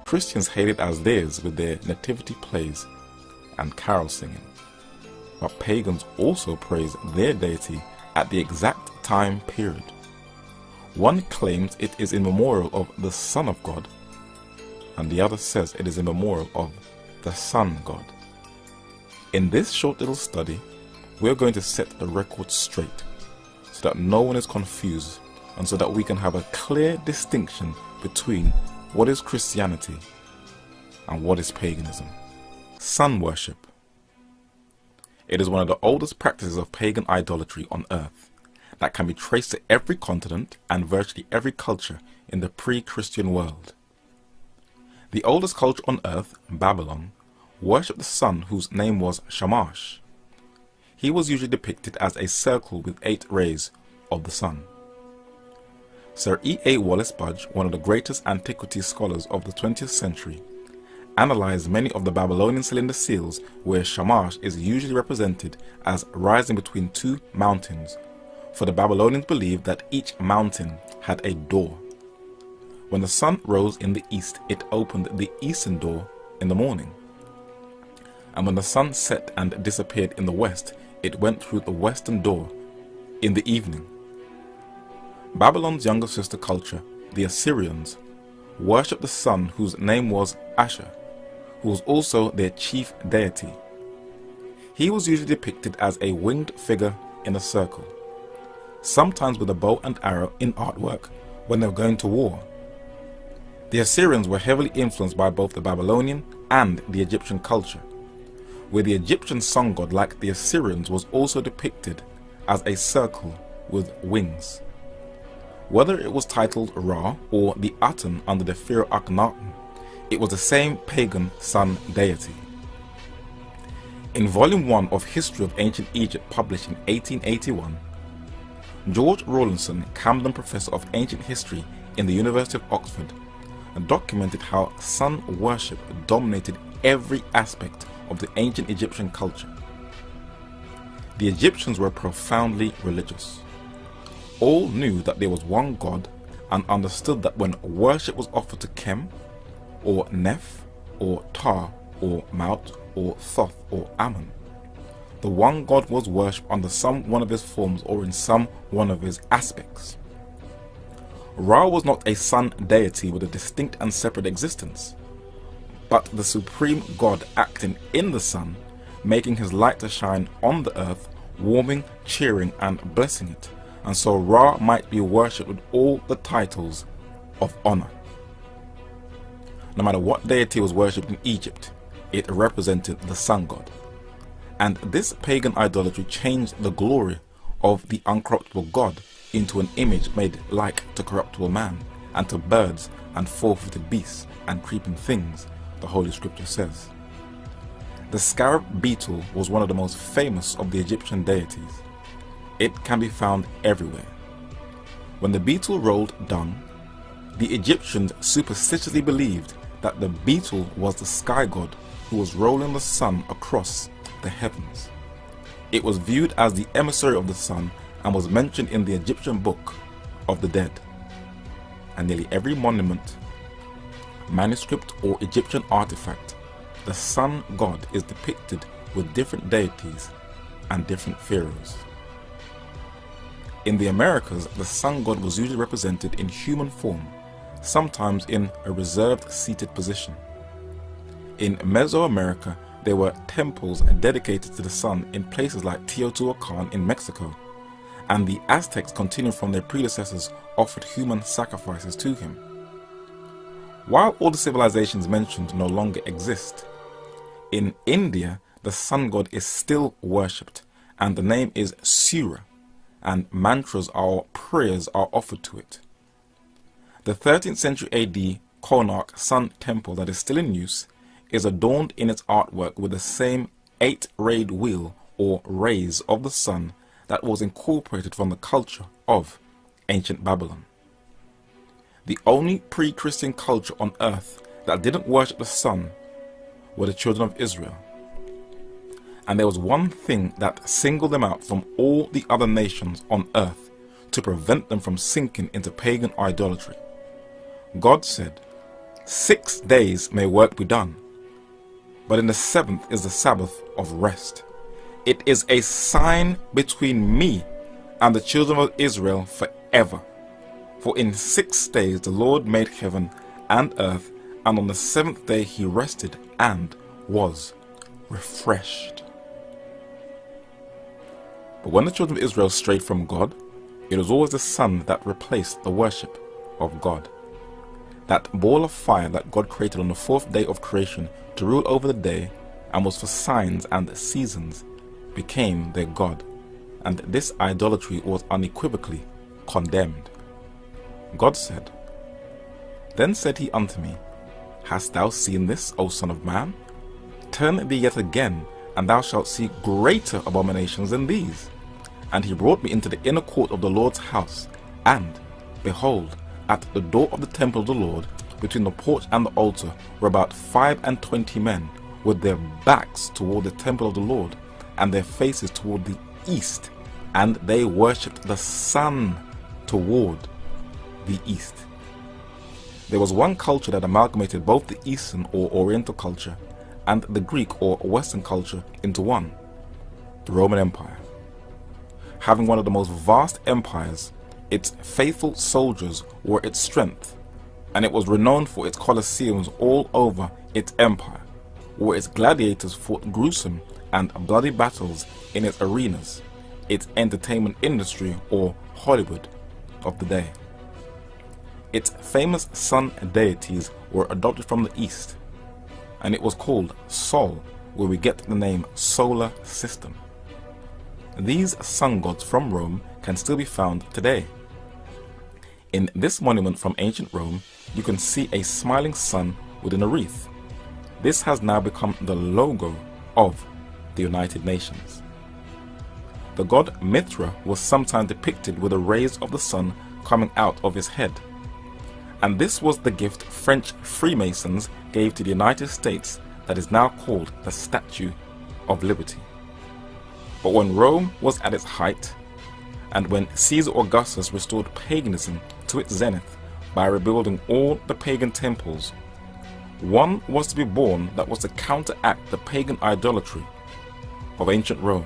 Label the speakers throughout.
Speaker 1: Christians hail it as theirs with their nativity plays and carol singing. But pagans also praise their deity at the exact time period. One claims it is in memorial of the Son of God, and the other says it is in memorial of the Sun God. In this short little study, we're going to set the record straight so that no one is confused and so that we can have a clear distinction between what is Christianity and what is paganism. Sun worship. It is one of the oldest practices of pagan idolatry on earth that can be traced to every continent and virtually every culture in the pre-Christian world. The oldest culture on earth, Babylon, worshipped the sun whose name was Shamash. He was usually depicted as a circle with 8 rays of the sun. Sir E.A. Wallace Budge, one of the greatest antiquity scholars of the 20th century, analyzed many of the Babylonian cylinder seals where Shamash is usually represented as rising between 2 mountains, for the Babylonians believed that each mountain had a door. When the sun rose in the east, it opened the eastern door in the morning. And when the sun set and disappeared in the west, it went through the western door in the evening. Babylon's younger sister culture, the Assyrians, worshipped the sun whose name was Ashur, who was also their chief deity. He was usually depicted as a winged figure in a circle, sometimes with a bow and arrow in artwork when they were going to war. The Assyrians were heavily influenced by both the Babylonian and the Egyptian culture, where the Egyptian sun god, like the Assyrians, was also depicted as a circle with wings. Whether it was titled Ra or the Aten under the Pharaoh Akhenaten, it was the same pagan sun deity. In Volume 1 of History of Ancient Egypt, published in 1881, George Rawlinson, Camden Professor of Ancient History in the University of Oxford, documented how sun worship dominated every aspect of the ancient Egyptian culture. The Egyptians were profoundly religious. All knew that there was one God and understood that when worship was offered to Kem, or Neph, or Ptah, or Maut, or Thoth, or Ammon, the one God was worshipped under some one of his forms or in some one of his aspects. Ra was not a sun deity with a distinct and separate existence, but the supreme God acting in the sun, making his light to shine on the earth, warming, cheering, and blessing it, and so Ra might be worshipped with all the titles of honor. No matter what deity was worshipped in Egypt, it represented the sun god. And this pagan idolatry changed the glory of the uncorruptible God into an image made like to corruptible man, and to birds and four-footed beasts and creeping things, the Holy Scripture says. The scarab beetle was one of the most famous of the Egyptian deities. It can be found everywhere. When the beetle rolled dung, the Egyptians superstitiously believed that the beetle was the sky god who was rolling the sun across the heavens. It was viewed as the emissary of the sun and was mentioned in the Egyptian Book of the Dead. And nearly every monument, manuscript, or Egyptian artifact, the sun god is depicted with different deities and different pharaohs. In the Americas, the sun god was usually represented in human form, sometimes in a reserved seated position. In Mesoamerica, there were temples dedicated to the sun in places like Teotihuacan in Mexico, and the Aztecs, continuing from their predecessors, offered human sacrifices to him. While all the civilizations mentioned no longer exist, in India the sun god is still worshipped, and the name is Surya, and mantras or prayers are offered to it. The 13th century AD Konark Sun Temple that is still in use is adorned in its artwork with the same 8-rayed wheel or rays of the sun that was incorporated from the culture of ancient Babylon. The only pre-Christian culture on earth that didn't worship the sun were the children of Israel. And there was one thing that singled them out from all the other nations on earth to prevent them from sinking into pagan idolatry. God said, 6 days may work be done, but in the 7th is the Sabbath of rest. It is a sign between me and the children of Israel forever. For in 6 days the Lord made heaven and earth, and on the 7th day he rested and was refreshed. But when the children of Israel strayed from God, it was always the sun that replaced the worship of God. That ball of fire that God created on the 4th day of creation to rule over the day and was for signs and seasons became their God, and this idolatry was unequivocally condemned. God said, Then said he unto me, Hast thou seen this, O son of man? Turn thee yet again, and thou shalt see greater abominations than these. And he brought me into the inner court of the Lord's house, and, behold, at the door of the temple of the Lord, between the porch and the altar, were about 25 men, with their backs toward the temple of the Lord, and their faces toward the east, and they worshipped the sun toward the east. There was one culture that amalgamated both the Eastern or Oriental culture and the Greek or Western culture into one, the Roman Empire. Having one of the most vast empires, its faithful soldiers were its strength, and it was renowned for its colosseums all over its empire, where its gladiators fought gruesome and bloody battles in its arenas, its entertainment industry or Hollywood of the day. Its famous sun deities were adopted from the East, and it was called Sol, where we get the name solar system. These sun gods from Rome can still be found today. In this monument from ancient Rome, you can see a smiling sun within a wreath. This has now become the logo of the United Nations. The god Mithra was sometimes depicted with the rays of the sun coming out of his head, and this was the gift French Freemasons gave to the United States that is now called the Statue of Liberty. But when Rome was at its height, and when Caesar Augustus restored paganism to its zenith by rebuilding all the pagan temples, one was to be born that was to counteract the pagan idolatry of ancient Rome: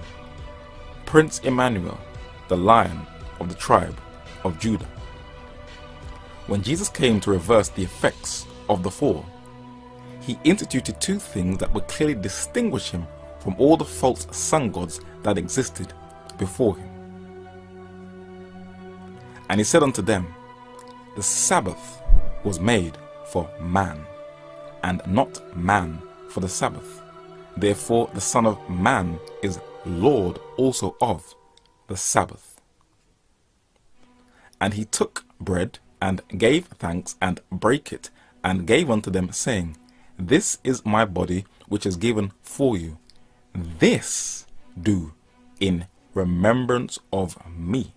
Speaker 1: Prince Emmanuel, the Lion of the tribe of Judah. When Jesus came to reverse the effects of the fall, he instituted 2 things that would clearly distinguish him from all the false sun gods that existed before him. And he said unto them, The Sabbath was made for man, and not man for the Sabbath. Therefore the Son of Man is Lord also of the Sabbath. And he took bread, and gave thanks, and brake it, and gave unto them, saying, This is my body, which is given for you. This do in remembrance of me.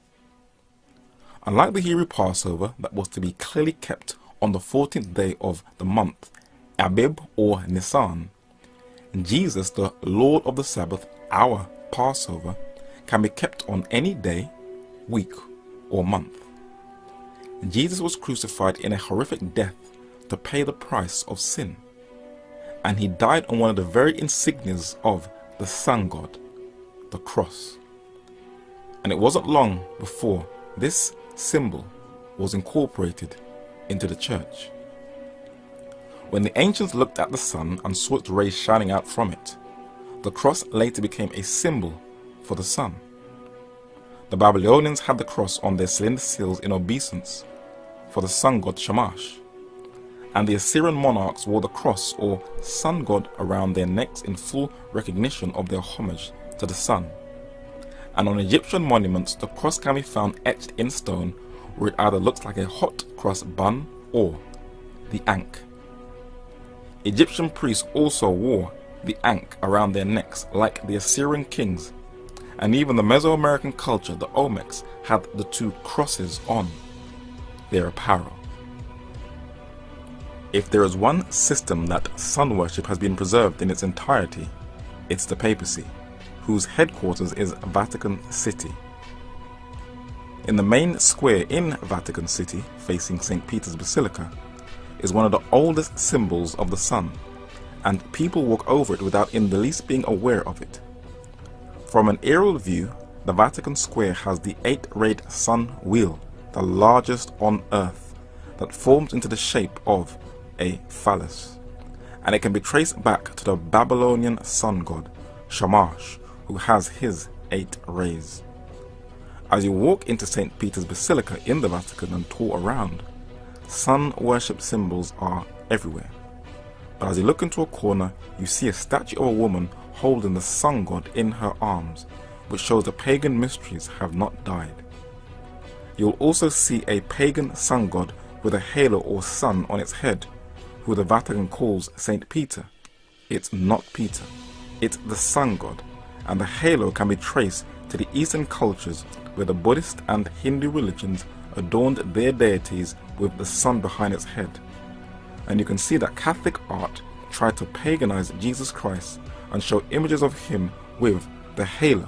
Speaker 1: Unlike the Hebrew Passover that was to be clearly kept on the 14th day of the month, Abib or Nisan, Jesus, the Lord of the Sabbath, our Passover, can be kept on any day, week, or month. Jesus was crucified in a horrific death to pay the price of sin, and he died on one of the very insignias of the sun god, the cross. And it wasn't long before this symbol was incorporated into the church. When the ancients looked at the sun and saw its rays shining out from it, the cross later became a symbol for the sun. The Babylonians had the cross on their cylinder seals in obeisance for the sun god Shamash, and the Assyrian monarchs wore the cross or sun god around their necks in full recognition of their homage to the sun. And on Egyptian monuments, the cross can be found etched in stone, where it either looks like a hot cross bun or the ankh. Egyptian priests also wore the ankh around their necks like the Assyrian kings, and even the Mesoamerican culture, the Olmecs, had the 2 crosses on their apparel. If there is one system that sun worship has been preserved in its entirety, it's the papacy, whose headquarters is Vatican City. In the main square in Vatican City, facing St. Peter's Basilica, is one of the oldest symbols of the sun, and people walk over it without in the least being aware of it. From an aerial view, the Vatican Square has the 8-rayed sun wheel, the largest on earth, that forms into the shape of a phallus, and it can be traced back to the Babylonian sun god Shamash, who has his 8 rays. As you walk into St. Peter's Basilica in the Vatican and tour around, sun worship symbols are everywhere. But as you look into a corner, you see a statue of a woman holding the sun god in her arms, which shows the pagan mysteries have not died. You'll also see a pagan sun god with a halo or sun on its head, who the Vatican calls St. Peter. It's not Peter, it's the sun god, and the halo can be traced to the Eastern cultures where the Buddhist and Hindu religions adorned their deities with the sun behind its head. And you can see that Catholic art tried to paganize Jesus Christ and show images of him with the halo,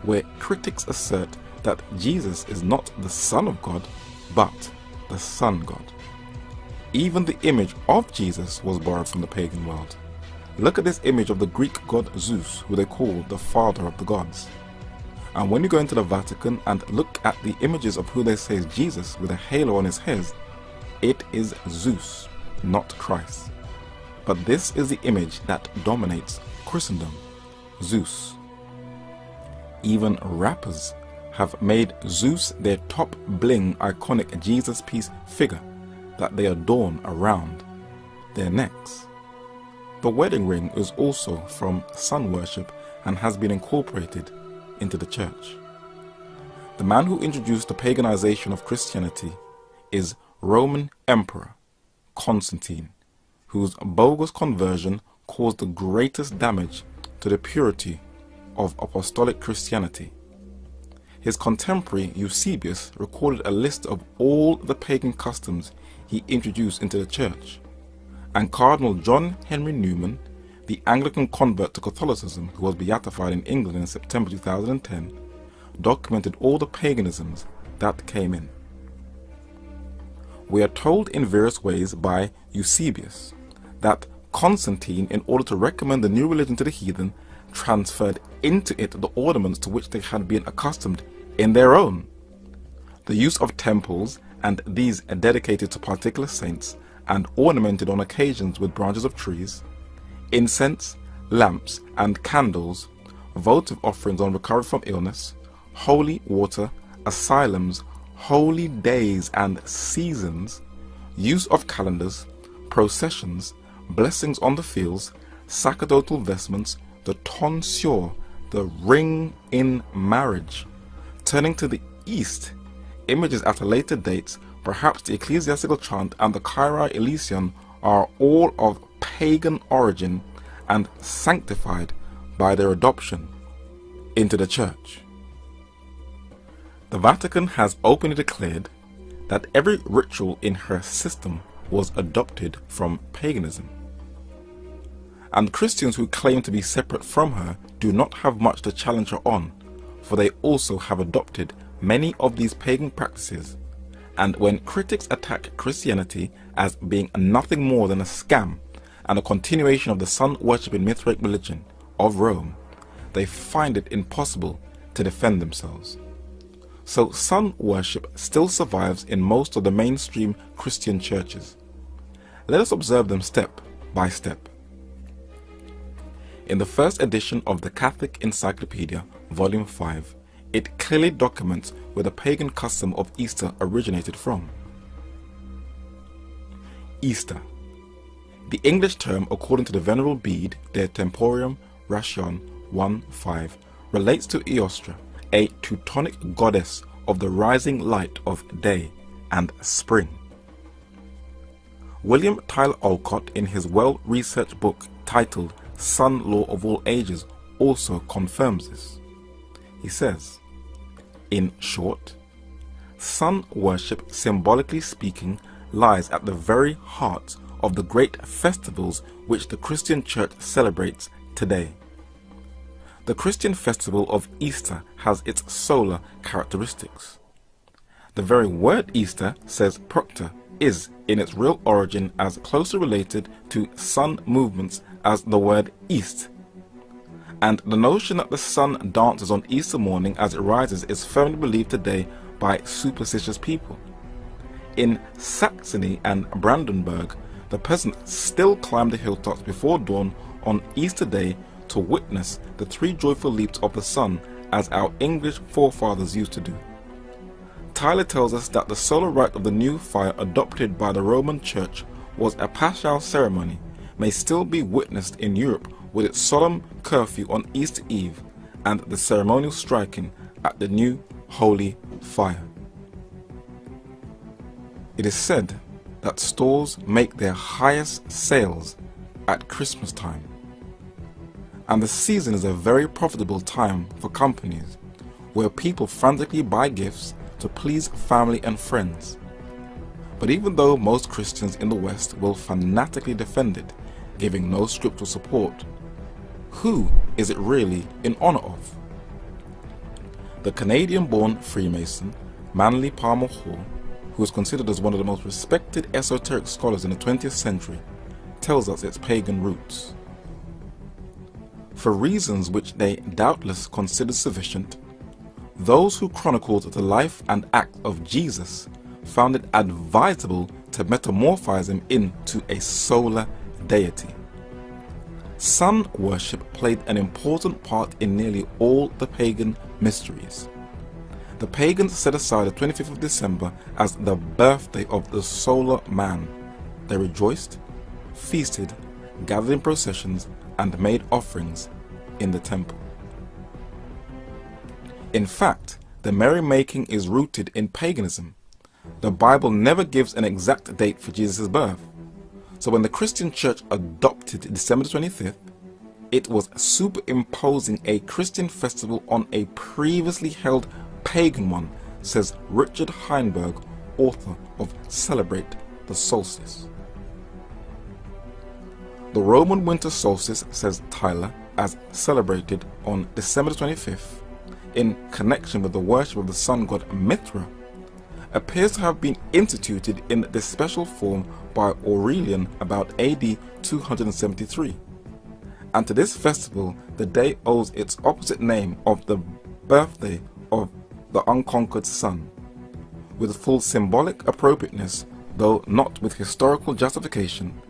Speaker 1: where critics assert that Jesus is not the Son of God, but the Sun God. Even the image of Jesus was borrowed from the pagan world. Look at this image of the Greek god Zeus, who they call the father of the gods. And when you go into the Vatican and look at the images of who they say is Jesus with a halo on his head, it is Zeus, not Christ. But this is the image that dominates Christendom, Zeus. Even rappers have made Zeus their top bling iconic Jesus piece figure that they adorn around their necks. The wedding ring is also from sun worship and has been incorporated into the church. The man who introduced the paganization of Christianity is Roman Emperor Constantine, whose bogus conversion caused the greatest damage to the purity of apostolic Christianity. His contemporary Eusebius recorded a list of all the pagan customs he introduced into the church, and Cardinal John Henry Newman, the Anglican convert to Catholicism who was beatified in England in September 2010, documented all the paganisms that came in. We are told in various ways by Eusebius that Constantine, in order to recommend the new religion to the heathen, transferred into it the ornaments to which they had been accustomed in their own. The use of temples, and these are dedicated to particular saints and ornamented on occasions with branches of trees, incense, lamps and candles, votive offerings on recovery from illness, holy water, asylums, holy days and seasons, use of calendars, processions, blessings on the fields, sacerdotal vestments, the tonsure, the ring in marriage. Turning to the east, images at a later date, perhaps the ecclesiastical chant and the Kyrie Eleison, are all of pagan origin and sanctified by their adoption into the church. The Vatican has openly declared that every ritual in her system was adopted from paganism. And Christians who claim to be separate from her do not have much to challenge her on, for they also have adopted many of these pagan practices. And when critics attack Christianity as being nothing more than a scam and a continuation of the sun-worshipping Mithraic religion of Rome, they find it impossible to defend themselves. So sun worship still survives in most of the mainstream Christian churches. Let us observe them step by step. In the first edition of the Catholic Encyclopedia, Volume 5, it clearly documents where the pagan custom of Easter originated from. Easter. The English term, according to the Venerable Bede, De Temporium Ration 1:5, relates to Eostra, a Teutonic goddess of the rising light of day and spring. William Tyler Olcott, in his well-researched book titled Sun Law of All Ages, also confirms this. He says, in short, sun worship, symbolically speaking, lies at the very heart of the great festivals which the Christian Church celebrates today. The Christian festival of Easter has its solar characteristics. The very word Easter, says Proctor, is in its real origin as closely related to sun movements as the word east. And the notion that the sun dances on Easter morning as it rises is firmly believed today by superstitious people. In Saxony and Brandenburg, the peasants still climb the hilltops before dawn on Easter Day to witness the three joyful leaps of the sun as our English forefathers used to do. Tyler tells us that the solar rite of the new fire adopted by the Roman Church was a paschal ceremony, may still be witnessed in Europe with its solemn curfew on Easter Eve and the ceremonial striking at the new holy fire. It is said that stores make their highest sales at Christmas time, and the season is a very profitable time for companies where people frantically buy gifts to please family and friends. But even though most Christians in the West will fanatically defend it, giving no scriptural support, who is it really in honor of? The Canadian-born Freemason Manly Palmer Hall, who is considered as one of the most respected esoteric scholars in the 20th century, tells us its pagan roots. For reasons which they doubtless considered sufficient, those who chronicled the life and act of Jesus found it advisable to metamorphose him into a solar deity. Sun worship played an important part in nearly all the pagan mysteries. The pagans set aside the 25th of December as the birthday of the solar man. They rejoiced, feasted, gathered in processions, and made offerings in the temple. In fact, the merrymaking is rooted in paganism. The Bible never gives an exact date for Jesus' birth. So when the Christian Church adopted December 25th, it was superimposing a Christian festival on a previously held pagan one, says Richard Heinberg, author of Celebrate the Solstice. The Roman winter solstice, says Tyler, as celebrated on December 25th, in connection with the worship of the sun god Mithra, appears to have been instituted in this special form by Aurelian about AD 273. And to this festival the day owes its opposite name of the birthday of the unconquered sun. With full symbolic appropriateness, though not with historical justification,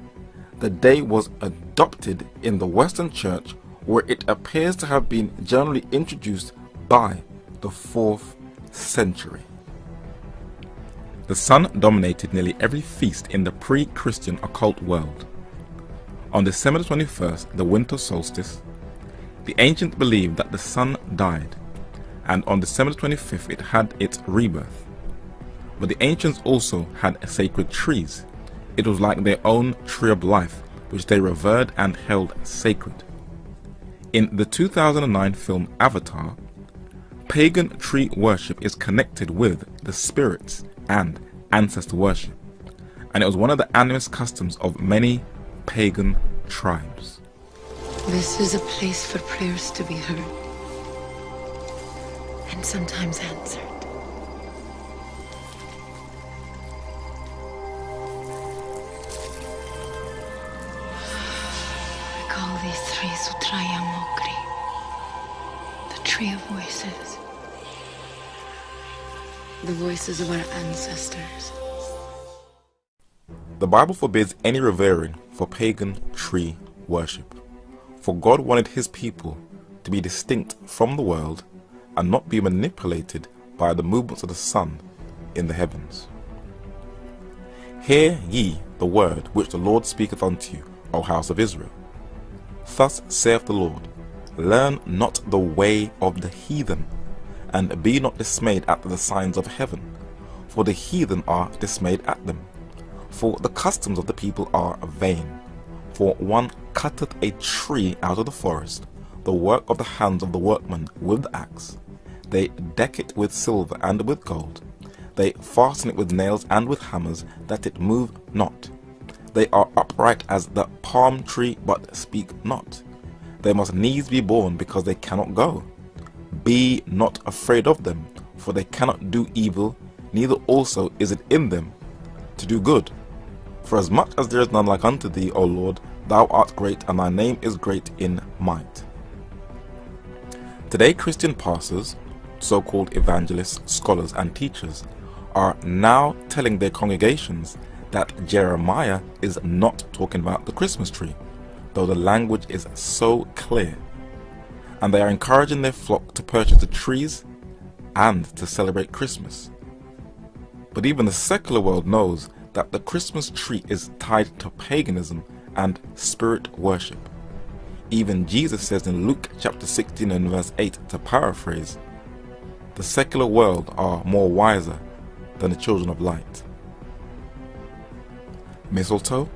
Speaker 1: the day was adopted in the Western Church, where it appears to have been generally introduced by the 4th century. The sun dominated nearly every feast in the pre-Christian occult world. On December 21st, the winter solstice, the ancients believed that the sun died, and on December 25th it had its rebirth. But the ancients also had sacred trees. It was like their own tree of life, which they revered and held sacred. In the 2009 film Avatar, pagan tree worship is connected with the spirits and ancestor worship, and it was one of the animist customs of many pagan tribes.
Speaker 2: This is a place for prayers to be heard, and sometimes answered. We call these trees Sutraya Mokri, the tree of voices. The voices of our ancestors.
Speaker 1: The Bible forbids any revering for pagan tree worship, for God wanted his people to be distinct from the world and not be manipulated by the movements of the sun in the heavens. Hear ye the word which the Lord speaketh unto you, O house of Israel. Thus saith the Lord, learn not the way of the heathen, and be not dismayed at the signs of heaven, for the heathen are dismayed at them. For the customs of the people are vain. For one cutteth a tree out of the forest, the work of the hands of the workman with the axe. They deck it with silver and with gold. They fasten it with nails and with hammers, that it move not. They are upright as the palm tree, but speak not. They must needs be borne, because they cannot go. Be not afraid of them, for they cannot do evil, neither also is it in them to do good. For as much as there is none like unto thee, O Lord, thou art great, and thy name is great in might. Today, Christian pastors, so-called evangelists, scholars, and teachers are now telling their congregations that Jeremiah is not talking about the Christmas tree, though the language is so clear. And they are encouraging their flock to purchase the trees and to celebrate Christmas. But even the secular world knows that the Christmas tree is tied to paganism and spirit worship. Even Jesus says in Luke chapter 16 and verse 8, to paraphrase, the secular world are more wiser than the children of light. Mistletoe,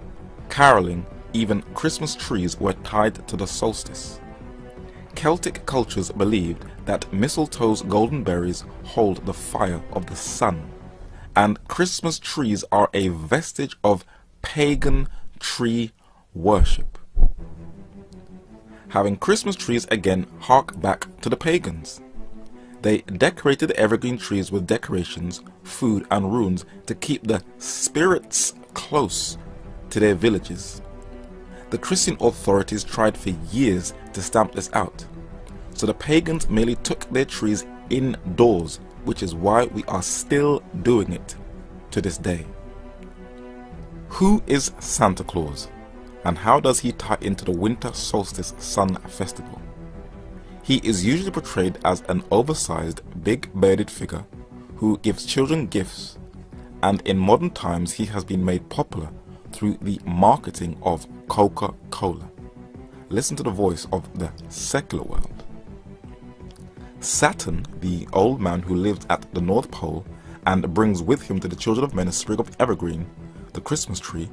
Speaker 1: caroling, even Christmas trees were tied to the solstice. Celtic cultures believed that mistletoe's golden berries hold the fire of the sun, and Christmas trees are a vestige of pagan tree worship. Having Christmas trees again hark back to the pagans. They decorated evergreen trees with decorations, food, and runes to keep the spirits close to their villages. The Christian authorities tried for years to stamp this out, so the pagans merely took their trees indoors, which is why we are still doing it to this day. Who is Santa Claus, and how does he tie into the winter solstice sun festival? He is usually portrayed as an oversized, big-bearded figure who gives children gifts, and in modern times he has been made popular through the marketing of Coca-Cola. Listen to the voice of the secular world. Saturn, the old man who lives at the North Pole and brings with him to the children of men a sprig of evergreen, the Christmas tree,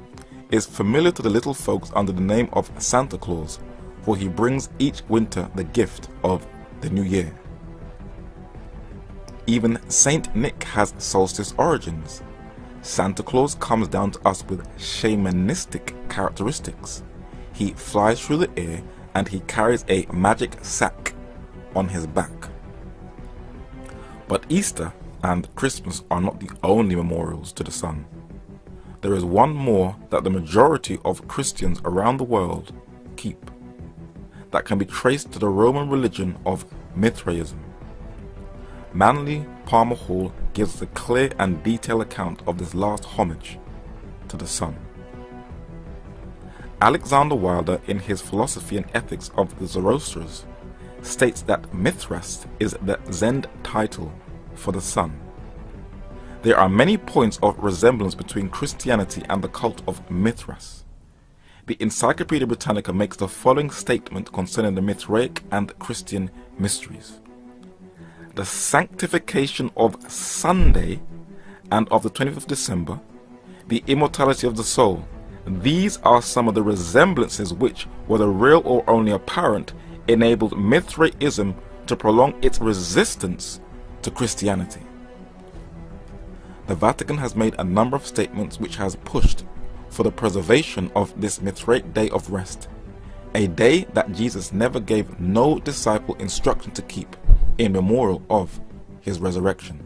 Speaker 1: is familiar to the little folks under the name of Santa Claus, for he brings each winter the gift of the new year. Even Saint Nick has solstice origins. Santa Claus comes down to us with shamanistic characteristics. He flies through the air and he carries a magic sack on his back. But Easter and Christmas are not the only memorials to the sun. There is one more that the majority of Christians around the world keep, that can be traced to the Roman religion of Mithraism. Manly Palmer Hall gives a clear and detailed account of this last homage to the sun. Alexander Wilder, in his Philosophy and Ethics of the Zoroastrians, states that Mithras is the Zend title for the sun. There are many points of resemblance between Christianity and the cult of Mithras. The Encyclopedia Britannica makes the following statement concerning the Mithraic and Christian mysteries. The sanctification of Sunday and of the 25th of December, the immortality of the soul, these are some of the resemblances which, whether real or only apparent, enabled Mithraism to prolong its resistance to Christianity. The Vatican has made a number of statements which has pushed for the preservation of this Mithraic day of rest, a day that Jesus never gave no disciple instruction to keep in memorial of his resurrection.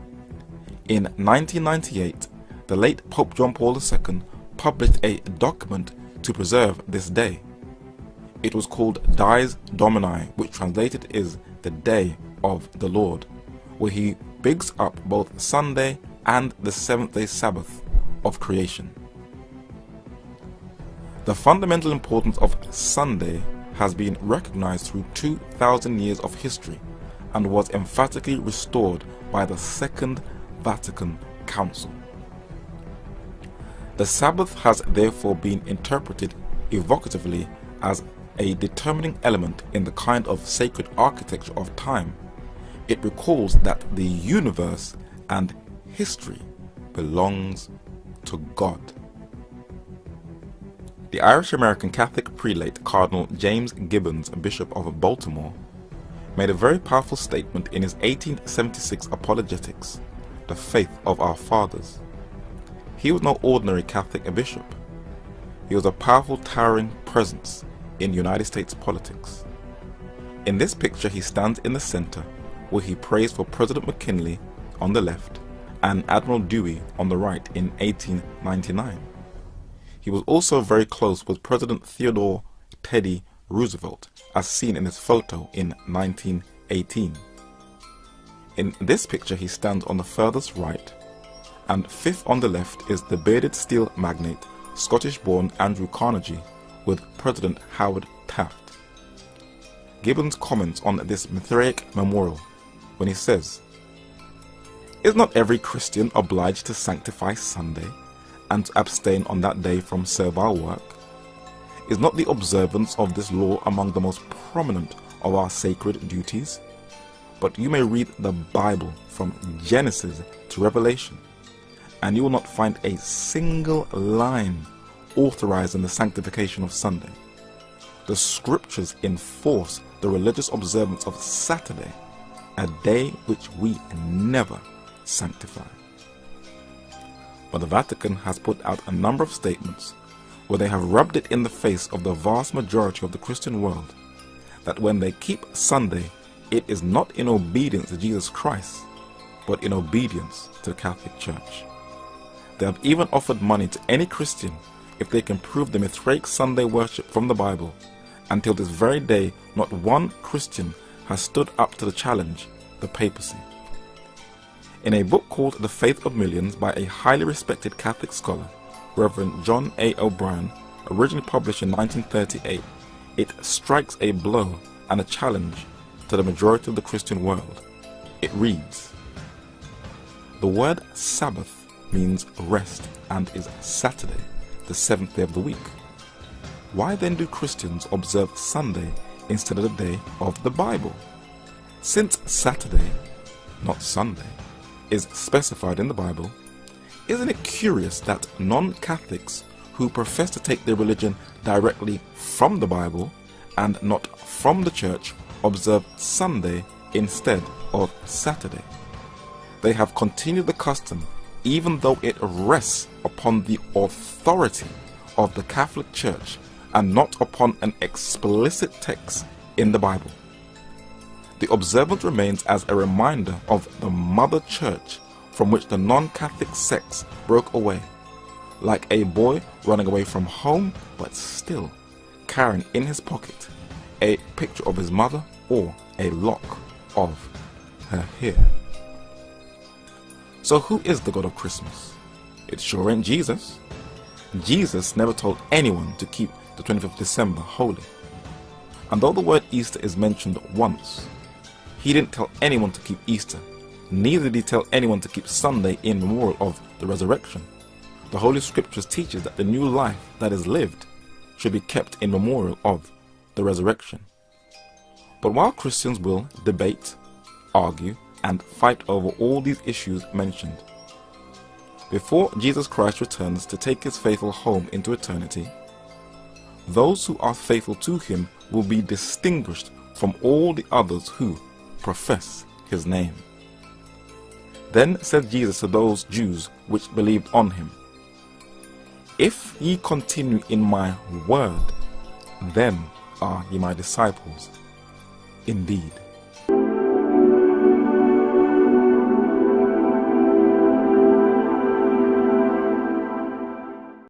Speaker 1: In 1998, the late Pope John Paul II published a document to preserve this day. It was called Dies Domini, which translated is the Day of the Lord, where he bigs up both Sunday and the seventh-day Sabbath of creation. The fundamental importance of Sunday has been recognized through 2,000 years of history and was emphatically restored by the Second Vatican Council. The Sabbath has therefore been interpreted evocatively as a determining element in the kind of sacred architecture of time. It recalls that the universe and history belongs to God. The Irish-American Catholic prelate Cardinal James Gibbons, Bishop of Baltimore, made a very powerful statement in his 1876 Apologetics, The Faith of Our Fathers. He was no ordinary Catholic bishop. He was a powerful, towering presence in United States politics. In this picture, he stands in the center, where he prays for President McKinley on the left and Admiral Dewey on the right in 1899. He was also very close with President Theodore Teddy Roosevelt, as seen in his photo in 1918. In this picture he stands on the furthest right, and fifth on the left is the bearded steel magnate, Scottish-born Andrew Carnegie, with President Howard Taft. Gibbons comments on this Mithraic memorial when he says, "Is not every Christian obliged to sanctify Sunday and to abstain on that day from servile work? Is not the observance of this law among the most prominent of our sacred duties? But you may read the Bible from Genesis to Revelation, and you will not find a single line authorizing the sanctification of Sunday. The scriptures enforce the religious observance of Saturday, a day which we never sanctify." But the Vatican has put out a number of statements where they have rubbed it in the face of the vast majority of the Christian world that when they keep Sunday, it is not in obedience to Jesus Christ, but in obedience to the Catholic Church. They have even offered money to any Christian if they can prove the Mithraic Sunday worship from the Bible. Until this very day, not one Christian has stood up to the challenge, the papacy. In a book called The Faith of Millions by a highly respected Catholic scholar, Reverend John A. O'Brien, originally published in 1938, it strikes a blow and a challenge to the majority of the Christian world. It reads, "The word Sabbath means rest and is Saturday, the seventh day of the week. Why then do Christians observe Sunday instead of the day of the Bible? Since Saturday, not Sunday, is specified in the Bible, isn't it curious that non-Catholics who profess to take their religion directly from the Bible and not from the church observe Sunday instead of Saturday? They have continued the custom even though it rests upon the authority of the Catholic Church and not upon an explicit text in the Bible. The observance remains as a reminder of the Mother Church from which the non-Catholic sects broke away, like a boy running away from home but still carrying in his pocket a picture of his mother or a lock of her hair." So who is the God of Christmas? It sure ain't Jesus. Jesus never told anyone to keep the 25th of December holy. And though the word Easter is mentioned once, he didn't tell anyone to keep Easter. Neither did he tell anyone to keep Sunday in memorial of the resurrection. The Holy Scriptures teaches that the new life that is lived should be kept in memorial of the resurrection. But while Christians will debate, argue, and fight over all these issues mentioned, before Jesus Christ returns to take his faithful home into eternity, those who are faithful to him will be distinguished from all the others who profess his name. Then said Jesus to those Jews which believed on him, "If ye continue in my word, then are ye my disciples indeed."